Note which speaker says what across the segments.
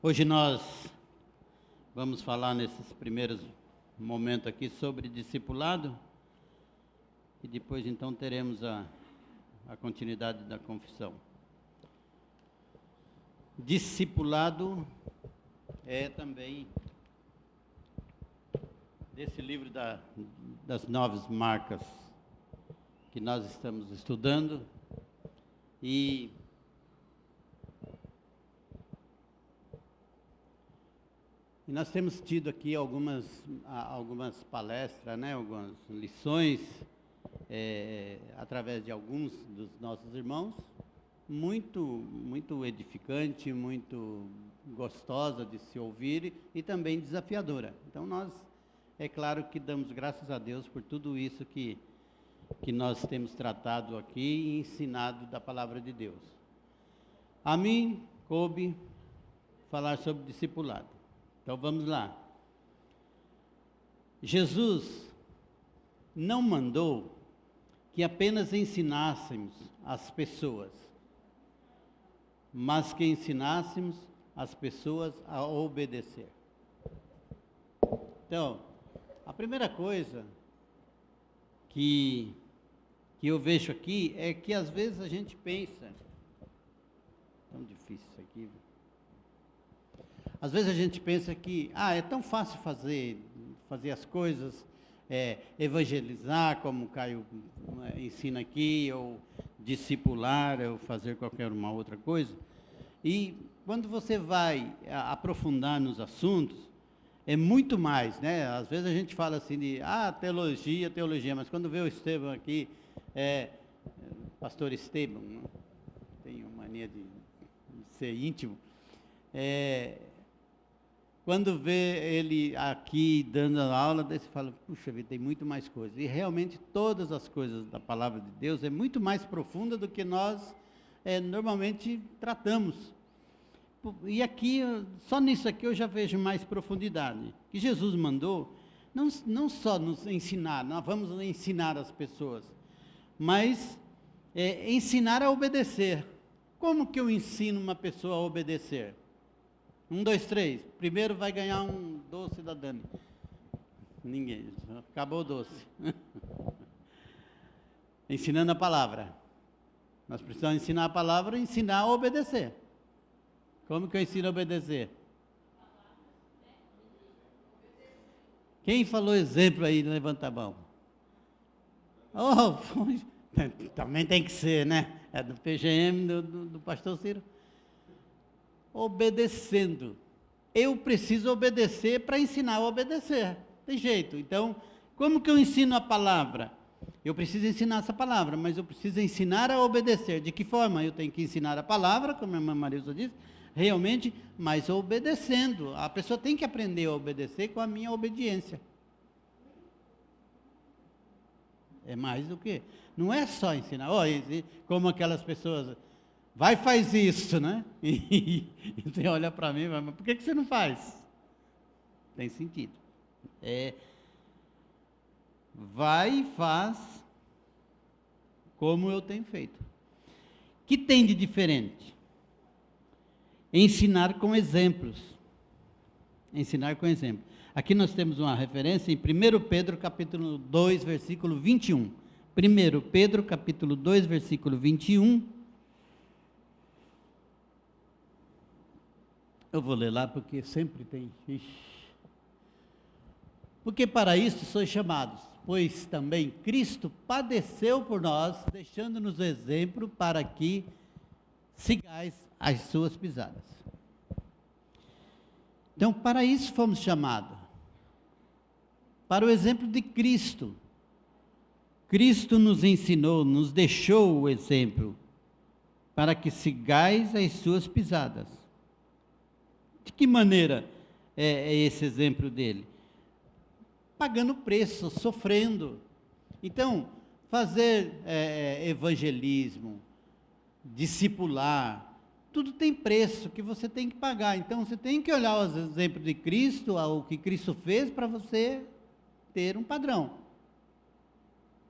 Speaker 1: Hoje nós vamos falar nesses primeiros momentos aqui sobre discipulado e depois então teremos a continuidade da confissão. Discipulado é também desse livro das 9 marcas que nós estamos estudando e nós temos tido aqui algumas palestras, né, algumas lições, através de alguns dos nossos irmãos, muito edificante, muito gostosa de se ouvir e também desafiadora. Então nós, é claro que damos graças a Deus por tudo isso que nós temos tratado aqui e ensinado da palavra de Deus. A mim coube falar sobre discipulado. Então vamos lá. Jesus não mandou que apenas ensinássemos as pessoas, mas que ensinássemos as pessoas a obedecer. Então, a primeira coisa que eu vejo aqui é que às vezes a gente pensa, tão difícil isso aqui, às vezes a gente pensa que, é tão fácil fazer as coisas, evangelizar, como o Caio ensina aqui, ou discipular, ou fazer qualquer uma outra coisa. E quando você vai aprofundar nos assuntos, é muito mais, né? Às vezes a gente fala assim de, teologia, mas quando vê o Estevão aqui, pastor Estevão, né? Tenho mania de ser íntimo, quando vê ele aqui dando a aula, daí você fala, puxa vida, tem muito mais coisa. E realmente todas as coisas da palavra de Deus é muito mais profunda do que nós normalmente tratamos. E aqui, só nisso aqui eu já vejo mais profundidade. Que Jesus mandou, não só nos ensinar, nós vamos ensinar as pessoas, mas ensinar a obedecer. Como que eu ensino uma pessoa a obedecer? 1, 2, 3. Primeiro vai ganhar um doce da Dani. Ninguém. Acabou o doce. Ensinando a palavra. Nós precisamos ensinar a palavra e ensinar a obedecer. Como que eu ensino a obedecer? Quem falou exemplo aí, levanta a mão. Também tem que ser, né? É do PGM, do pastor Ciro. Obedecendo. Eu preciso obedecer para ensinar a obedecer. Tem jeito. Então, como que eu ensino a palavra? Eu preciso ensinar essa palavra, mas eu preciso ensinar a obedecer. De que forma? Eu tenho que ensinar a palavra, como a irmã Marilza disse, realmente, mas obedecendo. A pessoa tem que aprender a obedecer com a minha obediência. É mais do que... Não é só ensinar. Como aquelas pessoas... Vai, faz isso, né? E você olha para mim, mas por que você não faz? Tem sentido. Vai e faz como eu tenho feito. O que tem de diferente? Ensinar com exemplos. Ensinar com exemplos. Aqui nós temos uma referência em 1 Pedro capítulo 2, versículo 21. 1 Pedro capítulo 2, versículo 21. Eu vou ler lá porque sempre tem. Porque para isso sois chamados, pois também Cristo padeceu por nós, deixando-nos exemplo para que sigais as suas pisadas. Então, para isso fomos chamados. Para o exemplo de Cristo. Cristo nos ensinou, nos deixou o exemplo, para que sigais as suas pisadas. De que maneira é esse exemplo dele? Pagando preço, sofrendo. Então, fazer evangelismo, discipular, tudo tem preço que você tem que pagar. Então, você tem que olhar os exemplos de Cristo, o que Cristo fez, para você ter um padrão.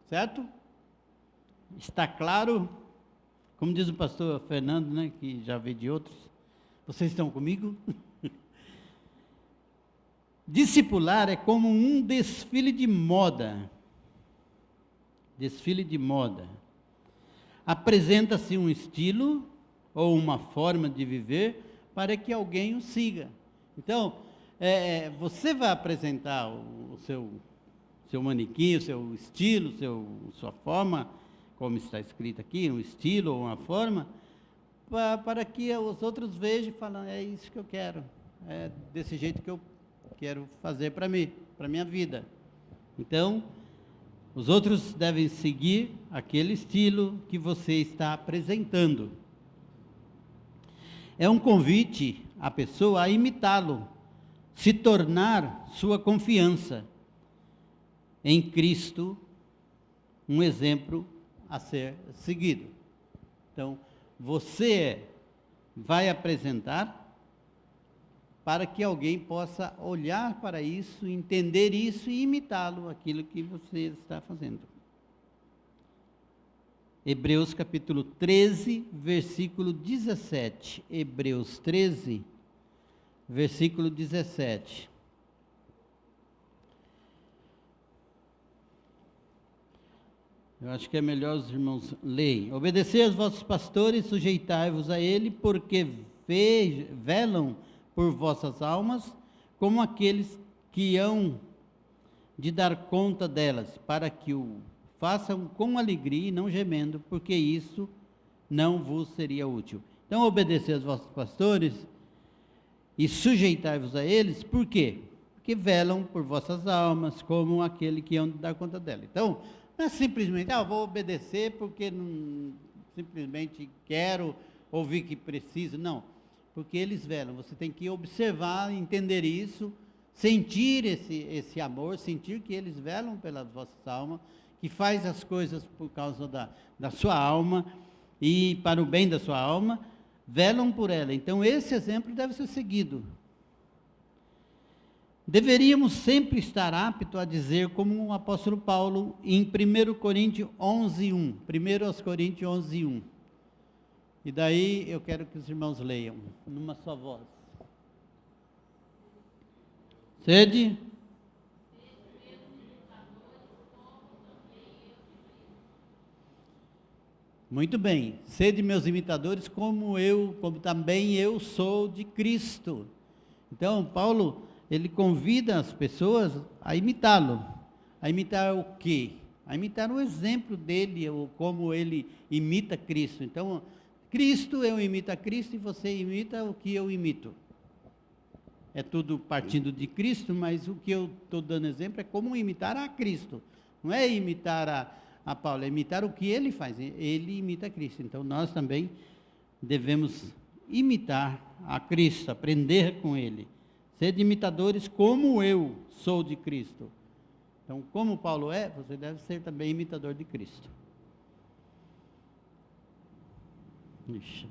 Speaker 1: Certo? Está claro? Como diz o pastor Fernando, né, que já veio de outros. Vocês estão comigo? Discipular é como um desfile de moda. Desfile de moda. Apresenta-se um estilo ou uma forma de viver para que alguém o siga. Então, você vai apresentar o seu manequim, o seu estilo, sua forma, como está escrito aqui, um estilo ou uma forma, para que os outros vejam e falem, é isso que eu quero, é desse jeito que eu quero fazer para mim, para minha vida. Então, os outros devem seguir aquele estilo que você está apresentando. É um convite à pessoa a imitá-lo, se tornar sua confiança em Cristo um exemplo a ser seguido. Então, você vai apresentar para que alguém possa olhar para isso, entender isso e imitá-lo, aquilo que você está fazendo. Hebreus capítulo 13, versículo 17. Hebreus 13, versículo 17. Eu acho que é melhor os irmãos leem. Obedecei aos vossos pastores, sujeitai-vos a ele, porque velam por vossas almas, como aqueles que hão de dar conta delas, para que o façam com alegria e não gemendo, porque isso não vos seria útil. Então, obedecei aos vossos pastores e sujeitai-vos a eles, por quê? Porque velam por vossas almas, como aquele que hão de dar conta dela. Então, não é simplesmente, eu vou obedecer porque não, simplesmente quero ouvir que preciso, não. Porque eles velam, você tem que observar, entender isso, sentir esse amor, sentir que eles velam pelas vossas almas, que faz as coisas por causa da sua alma e para o bem da sua alma, velam por ela. Então, esse exemplo deve ser seguido. Deveríamos sempre estar aptos a dizer, como o apóstolo Paulo, em 1 Coríntios 11, 1. 1 Coríntios 11, 1. E daí eu quero que os irmãos leiam, numa só voz. Sede. Muito bem. Sede meus imitadores, como também eu sou de Cristo. Então, Paulo, ele convida as pessoas a imitá-lo. A imitar o quê? A imitar o exemplo dele, ou como ele imita Cristo. Então, Cristo, eu imito a Cristo e você imita o que eu imito. É tudo partindo de Cristo, mas o que eu estou dando exemplo é como imitar a Cristo. Não é imitar a Paulo, é imitar o que ele faz. Ele imita a Cristo. Então, nós também devemos imitar a Cristo, aprender com ele. Sede imitadores como eu sou de Cristo. Então, como Paulo é, você deve ser também imitador de Cristo. Ixi.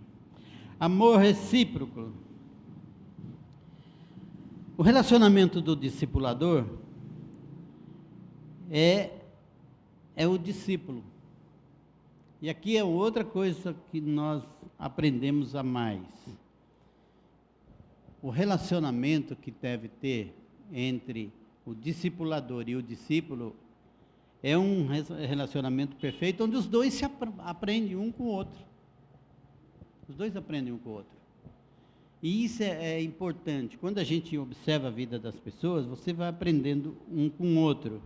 Speaker 1: Amor recíproco. O relacionamento do discipulador é o discípulo. E aqui é outra coisa que nós aprendemos a mais. O relacionamento que deve ter entre o discipulador e o discípulo é um relacionamento perfeito, onde os dois se aprendem um com o outro. Os dois aprendem um com o outro. E isso é importante. Quando a gente observa a vida das pessoas, você vai aprendendo um com o outro.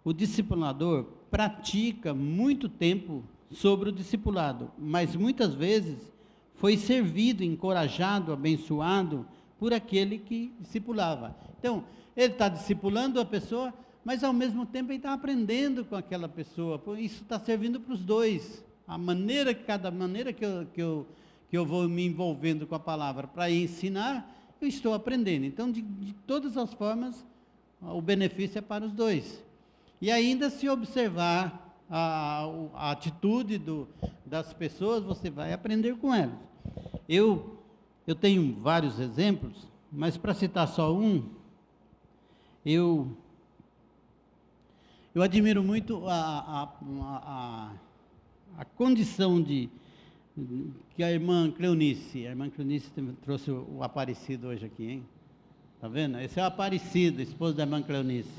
Speaker 1: O discipulador pratica muito tempo sobre o discipulado, mas muitas vezes foi servido, encorajado, abençoado por aquele que discipulava. Então, ele está discipulando a pessoa, mas ao mesmo tempo ele está aprendendo com aquela pessoa. Isso está servindo para os dois. Cada maneira que eu vou me envolvendo com a palavra para ensinar, eu estou aprendendo. Então, de todas as formas, o benefício é para os dois. E ainda, se observar a atitude das pessoas, você vai aprender com elas. Eu tenho vários exemplos, mas para citar só um, eu admiro muito a condição que a irmã Cleonice trouxe o Aparecido hoje aqui, hein? Tá vendo? Esse é o Aparecido, esposo da irmã Cleonice.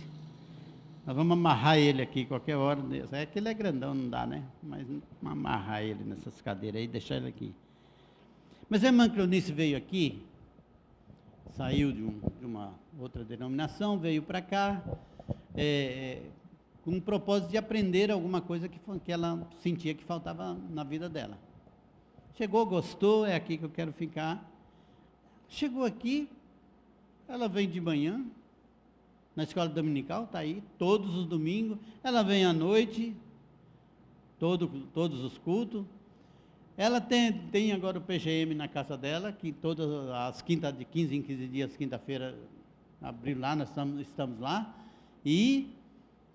Speaker 1: Nós vamos amarrar ele aqui qualquer hora. É que ele é grandão, não dá, né? Mas vamos amarrar ele nessas cadeiras aí e deixar ele aqui. Mas a irmã Cleonice veio aqui, saiu de uma outra denominação, veio para cá, com o propósito de aprender alguma coisa que ela sentia que faltava na vida dela. Chegou, gostou, é aqui que eu quero ficar. Chegou aqui, ela vem de manhã, na escola dominical, está aí, todos os domingos. Ela vem à noite, todos os cultos. Ela tem agora o PGM na casa dela, que todas as quintas, de 15 em 15 dias, quinta-feira, abriu lá, nós estamos lá. E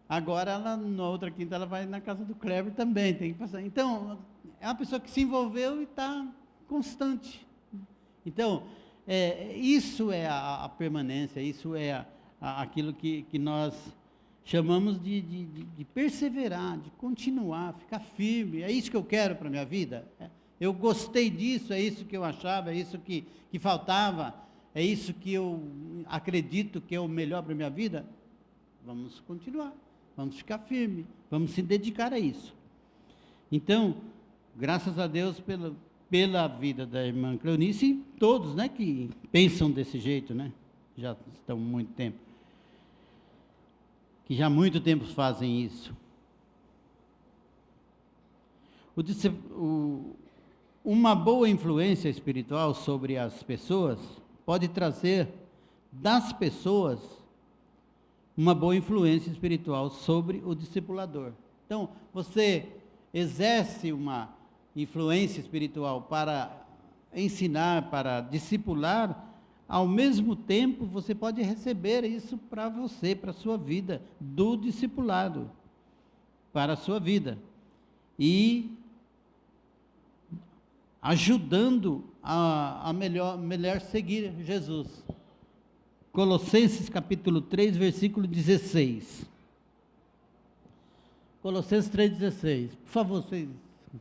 Speaker 1: agora, na outra quinta, ela vai na casa do Kleber também, tem que passar. Então, é uma pessoa que se envolveu e está constante. Então, isso é a permanência, isso é aquilo que nós chamamos de perseverar, de continuar, ficar firme. É isso que eu quero para a minha vida. Eu gostei disso, é isso que eu achava, é isso que faltava, é isso que eu acredito que é o melhor para a minha vida. Vamos continuar, vamos ficar firme, vamos se dedicar a isso. Então, graças a Deus pela vida da irmã Cleonice e todos, né, que pensam desse jeito, né, já estão há muito tempo, que já há muito tempo fazem isso. Uma boa influência espiritual sobre as pessoas pode trazer das pessoas uma boa influência espiritual sobre o discipulador. Então, você exerce uma influência espiritual para ensinar, para discipular, ao mesmo tempo você pode receber isso para você, para a sua vida, do discipulado, para a sua vida, e ajudando a melhor seguir Jesus. Colossenses capítulo 3, versículo 16. Colossenses 3,16. Por favor, vocês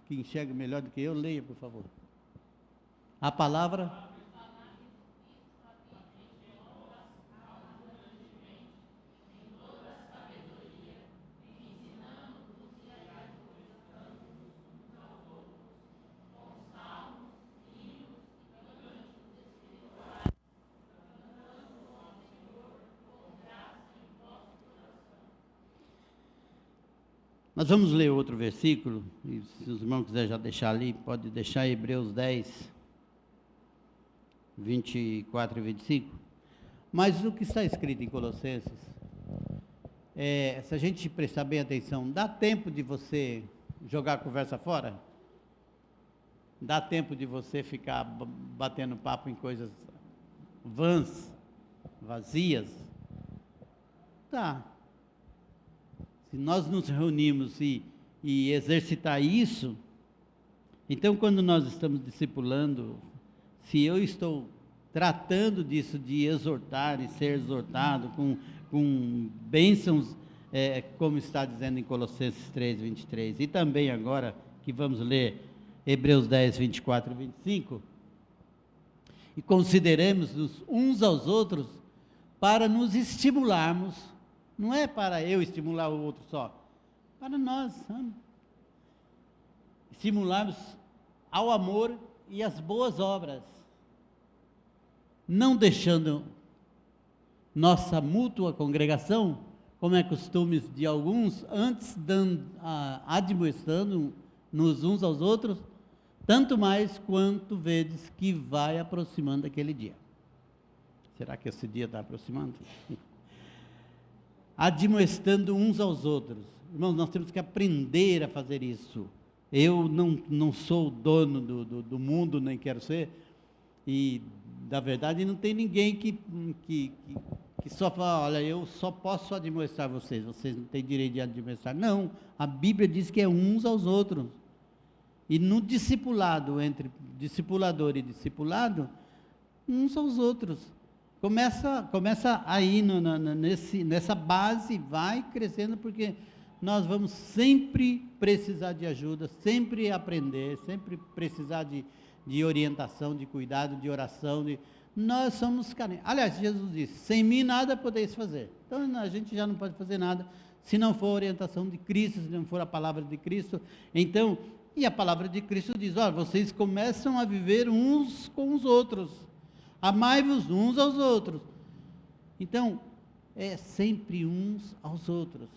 Speaker 1: que enxergam melhor do que eu, leia, por favor. A palavra... Nós vamos ler outro versículo, e se os irmãos quiserem já deixar ali, pode deixar Hebreus 10, 24 e 25. Mas o que está escrito em Colossenses, se a gente prestar bem atenção, dá tempo de você jogar a conversa fora? Dá tempo de você ficar batendo papo em coisas vãs, vazias? Tá. Se nós nos reunimos e exercitar isso, então quando nós estamos discipulando, se eu estou tratando disso, de exortar e ser exortado com bênçãos, como está dizendo em Colossenses 3, 23, e também agora que vamos ler Hebreus 10, 24 e 25, e consideremos-nos uns aos outros para nos estimularmos. Não é para eu estimular o outro só, para nós, sabe? Estimularmos ao amor e às boas obras, não deixando nossa mútua congregação, como é costume de alguns, antes admoestando-nos uns aos outros, tanto mais quanto vedes que vai aproximando aquele dia. Será que esse dia está aproximando? Admoestando uns aos outros. Irmãos, nós temos que aprender a fazer isso. Eu não sou o dono do mundo, nem quero ser, e, na verdade, não tem ninguém que só fala, olha, eu só posso admoestar vocês não têm direito de admoestar. Não, a Bíblia diz que é uns aos outros. E no discipulado, entre discipulador e discipulado, uns aos outros. Começa aí nessa base, vai crescendo, porque nós vamos sempre precisar de ajuda, sempre aprender, sempre precisar de orientação, de cuidado, de oração, nós somos carentes. Aliás, Jesus disse, sem mim nada podeis fazer. Então, a gente já não pode fazer nada, se não for a orientação de Cristo, se não for a palavra de Cristo. Então, e a palavra de Cristo diz, olha, vocês começam a viver uns com os outros, amai-vos uns aos outros. Então, é sempre uns aos outros.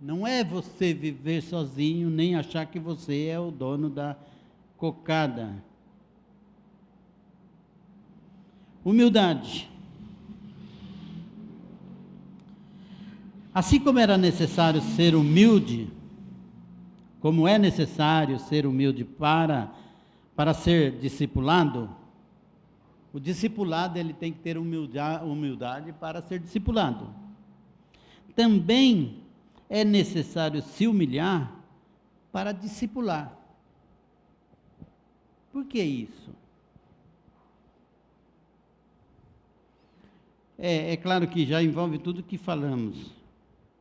Speaker 1: Não é você viver sozinho, nem achar que você é o dono da cocada. Humildade. Assim como era necessário ser humilde, como é necessário ser humilde para ser discipulado, o discipulado ele tem que ter humildade para ser discipulado. Também é necessário se humilhar para discipular. Por que isso? É claro que já envolve tudo que falamos,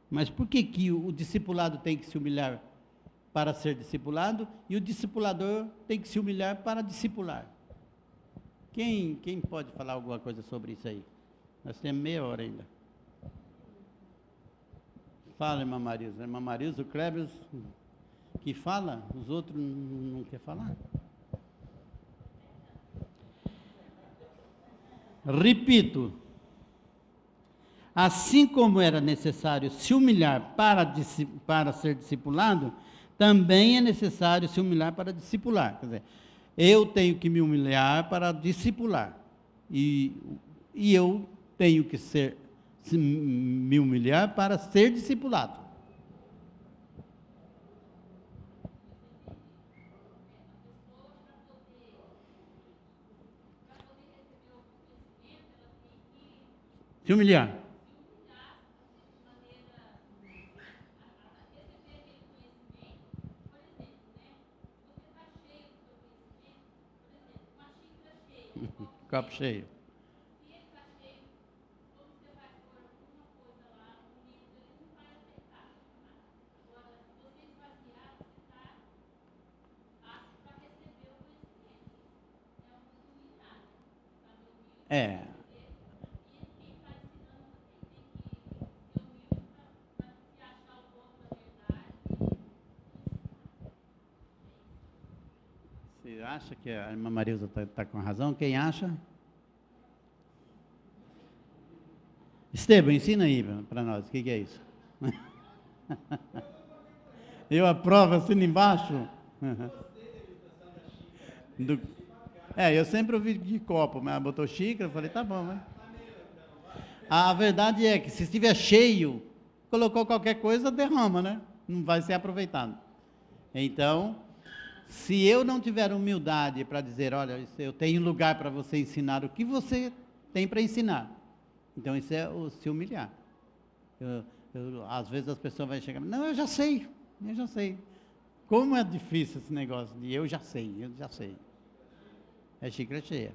Speaker 1: mas por que o discipulado tem que se humilhar para ser discipulado e o discipulador tem que se humilhar para discipular? Quem pode falar alguma coisa sobre isso aí? Nós temos meia hora ainda. Fala, irmã Marisa. Irmã Marisa, o Kleber que fala, os outros não querem falar. Repito, assim como era necessário se humilhar para ser discipulado, também é necessário se humilhar para discipular. Quer dizer, eu tenho que me humilhar para discipular. E eu tenho que me humilhar para ser discipulado. Se humilhar. Copo cheio. É. Você acha que a irmã Marisa está com razão? Quem acha? Esteban, ensina aí para nós, o que é isso? Eu aprovo, assino embaixo. Eu sempre ouvi de copo, mas ela botou xícara, eu falei, tá bom, né? A verdade é que se estiver cheio, colocou qualquer coisa, derrama, né? Não vai ser aproveitado. Então, se eu não tiver humildade para dizer, olha, eu tenho lugar para você ensinar o que você tem para ensinar, então isso é o se humilhar. Às vezes as pessoas vão chegar, não, eu já sei. Como é difícil esse negócio de eu já sei. É xícara cheia.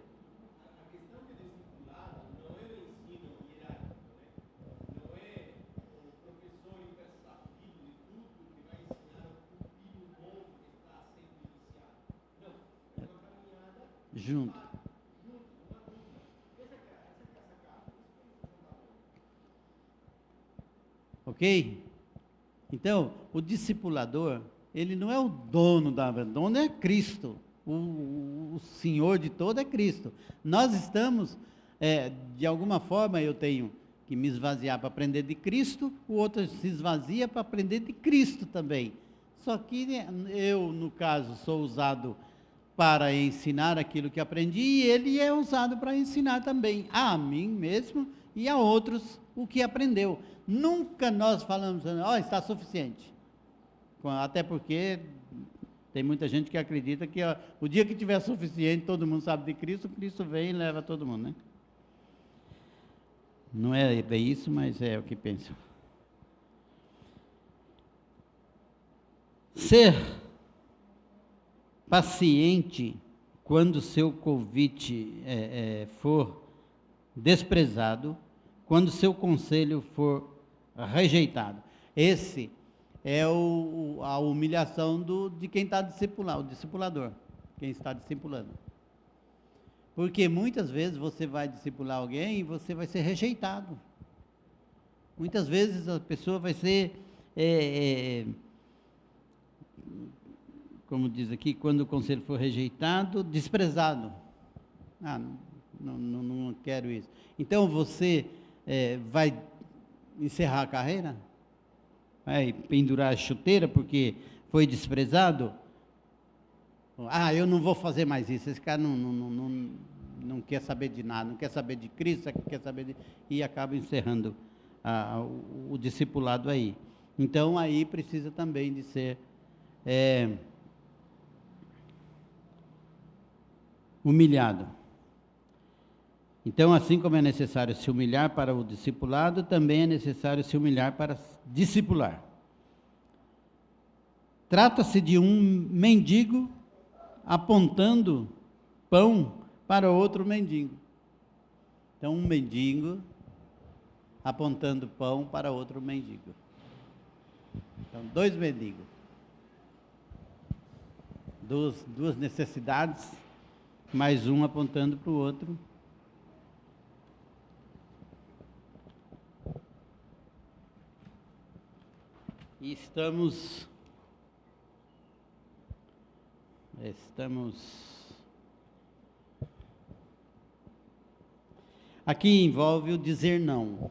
Speaker 1: Junto. Ok? Então, o discipulador, ele não é o dono da verdade, o dono é Cristo. O Senhor de todo é Cristo. Nós estamos, de alguma forma, eu tenho que me esvaziar para aprender de Cristo, o outro se esvazia para aprender de Cristo também. Só que eu, no caso, sou usado para ensinar aquilo que aprendi, e ele é usado para ensinar também a mim mesmo e a outros o que aprendeu. Nunca nós falamos, está suficiente. Até porque tem muita gente que acredita que o dia que tiver suficiente, todo mundo sabe de Cristo, Cristo vem e leva todo mundo, né? Não é bem isso, mas é o que pensam. Ser paciente quando seu convite for desprezado, quando seu conselho for rejeitado. Esse é a humilhação de quem está discipulando, o discipulador, quem está discipulando. Porque muitas vezes você vai discipular alguém e você vai ser rejeitado. Muitas vezes a pessoa vai ser, como diz aqui, quando o conselho for rejeitado, desprezado. Ah, não quero isso. Então você vai encerrar a carreira? Vai pendurar a chuteira porque foi desprezado? Ah, eu não vou fazer mais isso. Esse cara não quer saber de nada, não quer saber de Cristo, quer saber de... E acaba encerrando o discipulado aí. Então, aí precisa também de ser humilhado. Então, assim como é necessário se humilhar para o discipulado, também é necessário se humilhar para discipular. Trata-se de um mendigo apontando pão para outro mendigo. Então, um mendigo apontando pão para outro mendigo. Então, dois mendigos. Duas necessidades, mais um apontando para o outro. E estamos aqui envolve o dizer não.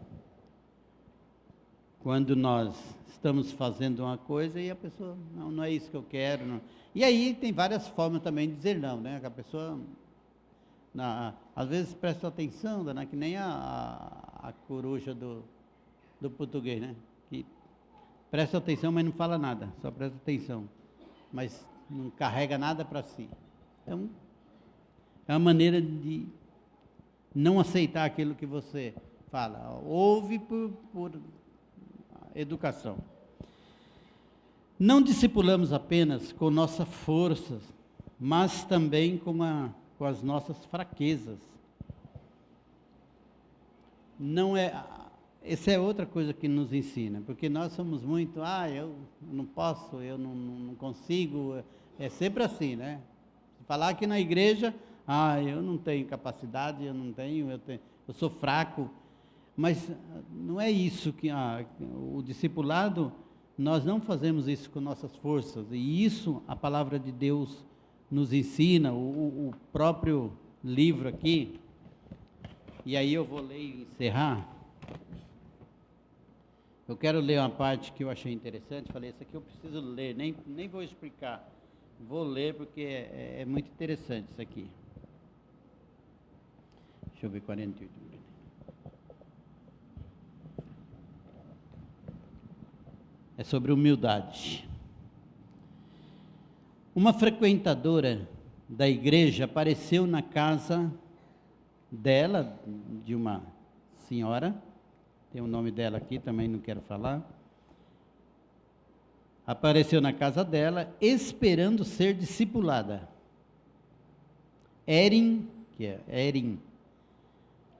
Speaker 1: Quando nós estamos fazendo uma coisa e a pessoa, não é isso que eu quero. Não. E aí tem várias formas também de dizer não, né? Que a pessoa, às vezes presta atenção, né? Que nem a coruja do português, né? Que presta atenção, mas não fala nada, só presta atenção. Mas não carrega nada para si. Então, é uma maneira de não aceitar aquilo que você fala. Ouve por educação. Não discipulamos apenas com nossas forças, mas também com as nossas fraquezas. Essa é outra coisa que nos ensina, porque nós somos muito, eu não posso, eu não consigo, é sempre assim, né? Falar aqui na igreja, eu não tenho capacidade, eu sou fraco, mas não é isso que o discipulado, nós não fazemos isso com nossas forças, e isso a palavra de Deus nos ensina, o próprio livro aqui, e aí eu vou ler e encerrar. Eu quero ler uma parte que eu achei interessante, falei, isso aqui eu preciso ler, nem vou explicar, vou ler porque é muito interessante isso aqui. Deixa eu ver, 48. É sobre humildade. Uma frequentadora da igreja apareceu na casa dela, de uma senhora, tem o nome dela aqui, também não quero falar. Apareceu na casa dela, esperando ser discipulada. Erin,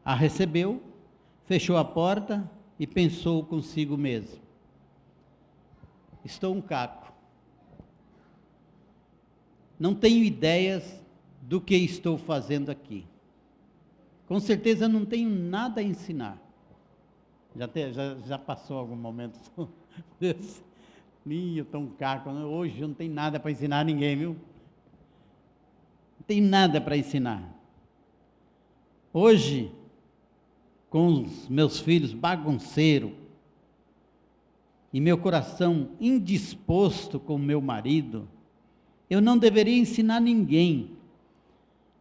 Speaker 1: a recebeu, fechou a porta e pensou consigo mesmo: estou um caco. Não tenho ideias do que estou fazendo aqui. Com certeza não tenho nada a ensinar. Já passou algum momento desse? Eu estou um caco, hoje eu não tenho nada para ensinar a ninguém, viu? Não tenho nada para ensinar. Hoje, com os meus filhos bagunceiros, e meu coração indisposto com meu marido, eu não deveria ensinar ninguém.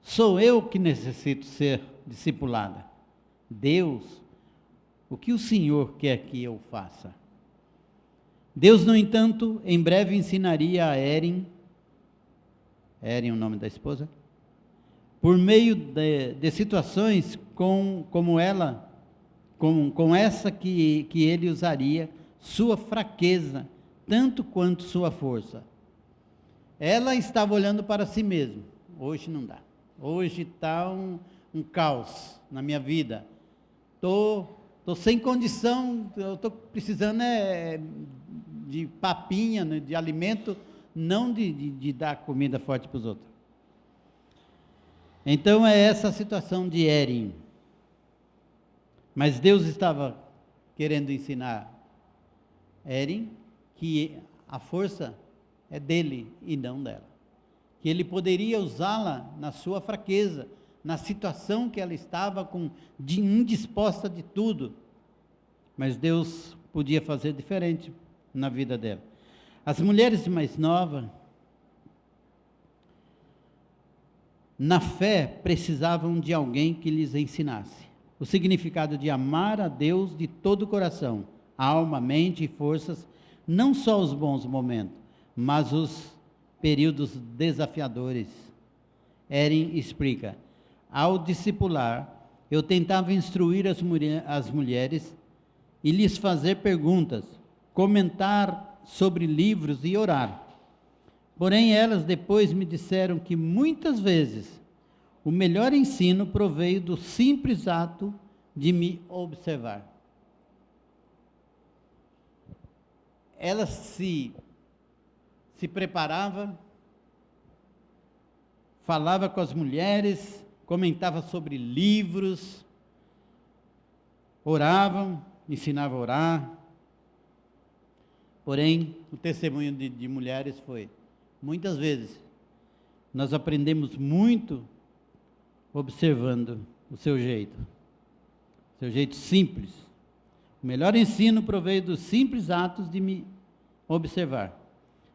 Speaker 1: Sou eu que necessito ser discipulada. Deus, o que o Senhor quer que eu faça? Deus, no entanto, em breve ensinaria a Erin o nome da esposa, por meio de situações como essa que ele usaria, sua fraqueza, tanto quanto sua força. Ela estava olhando para si mesma. Hoje não dá. Hoje está um caos na minha vida. Estou sem condição, eu estou precisando de papinha, né, de alimento, não de dar comida forte para os outros. Então é essa a situação de Erin. Mas Deus estava querendo ensinar Erin que a força é dele e não dela. Que ele poderia usá-la na sua fraqueza, na situação que ela estava indisposta de tudo. Mas Deus podia fazer diferente na vida dela. As mulheres mais novas, na fé, precisavam de alguém que lhes ensinasse o significado de amar a Deus de todo o coração, alma, mente e forças, não só os bons momentos, mas os períodos desafiadores. Erin explica: ao discipular, eu tentava instruir as mulheres e lhes fazer perguntas, comentar sobre livros e orar. Porém, elas depois me disseram que muitas vezes o melhor ensino proveio do simples ato de me observar. Ela se preparava, falava com as mulheres, comentava sobre livros, oravam, ensinava a orar. Porém, o testemunho de mulheres foi, muitas vezes, nós aprendemos muito observando o seu jeito simples. O melhor ensino proveio dos simples atos de me observar.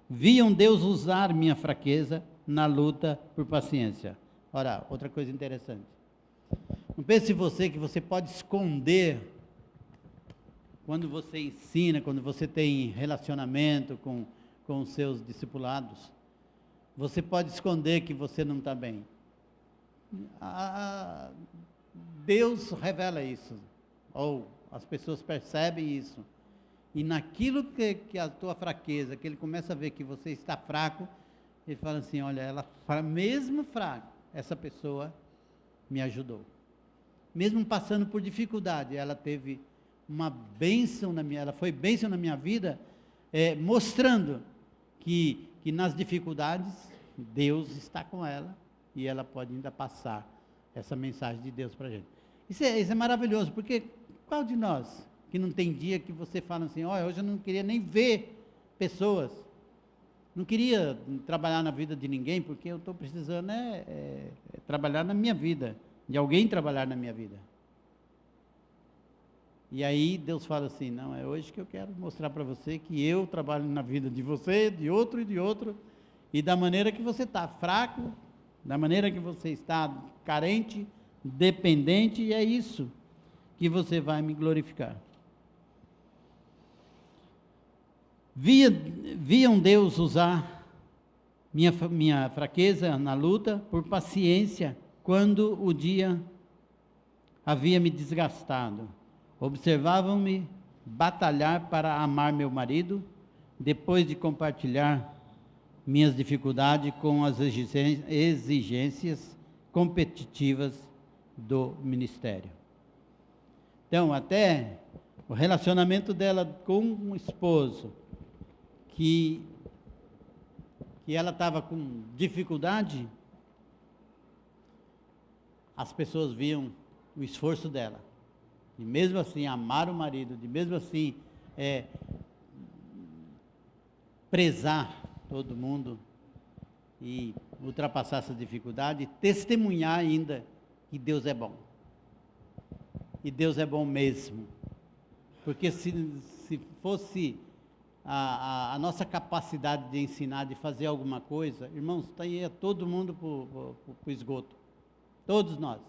Speaker 1: Viam Deus usar minha fraqueza na luta por paciência. Ora, outra coisa interessante. Não pense você que você pode esconder quando você ensina, quando você tem relacionamento com os seus discipulados. Você pode esconder que você não está bem. Deus revela isso, ou as pessoas percebem isso, e naquilo que a tua fraqueza, que ele começa a ver que você está fraco, ele fala assim: olha, ela mesmo fraca, essa pessoa me ajudou, mesmo passando por dificuldade, ela teve uma bênção ela foi bênção na minha vida, mostrando que nas dificuldades, Deus está com ela, e ela pode ainda passar essa mensagem de Deus para a gente. Isso é maravilhoso, porque qual de nós que não tem dia que você fala assim: olha, hoje eu não queria nem ver pessoas, não queria trabalhar na vida de ninguém, porque eu estou precisando trabalhar na minha vida, de alguém trabalhar na minha vida. E aí Deus fala assim: não, é hoje que eu quero mostrar para você que eu trabalho na vida de você, de outro, e da maneira que você está fraco, da maneira que você está carente, dependente, e é isso que você vai me glorificar. Viam Deus usar minha fraqueza na luta por paciência, quando o dia havia me desgastado. Observavam-me batalhar para amar meu marido, depois de compartilhar minhas dificuldades com as exigências competitivas do ministério. Então, até o relacionamento dela com um esposo, que ela estava com dificuldade, as pessoas viam o esforço dela, de mesmo assim amar o marido, de mesmo assim prezar todo mundo e ultrapassar essa dificuldade, e testemunhar ainda que Deus é bom. E Deus é bom mesmo. Porque se fosse a nossa capacidade de ensinar, de fazer alguma coisa, irmãos, ia todo mundo para o esgoto. Todos nós.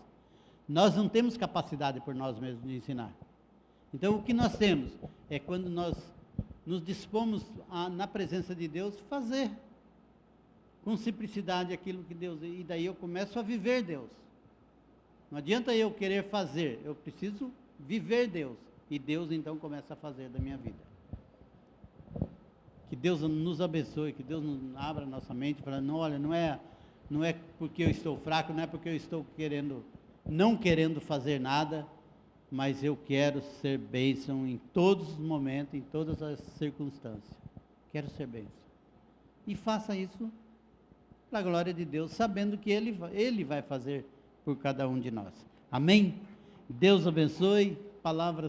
Speaker 1: Nós não temos capacidade por nós mesmos de ensinar. Então, o que nós temos é quando nós nos dispomos na presença de Deus, fazer com simplicidade aquilo que Deus... E daí eu começo a viver Deus. Não adianta eu querer fazer, eu preciso viver Deus. E Deus então começa a fazer da minha vida. Que Deus nos abençoe, que Deus nos abra a nossa mente, falando: olha, não é porque eu estou fraco, não é porque eu estou não querendo fazer nada, mas eu quero ser bênção em todos os momentos, em todas as circunstâncias. Quero ser bênção. E faça isso para a glória de Deus, sabendo que Ele vai fazer por cada um de nós. Amém? Deus abençoe. Palavra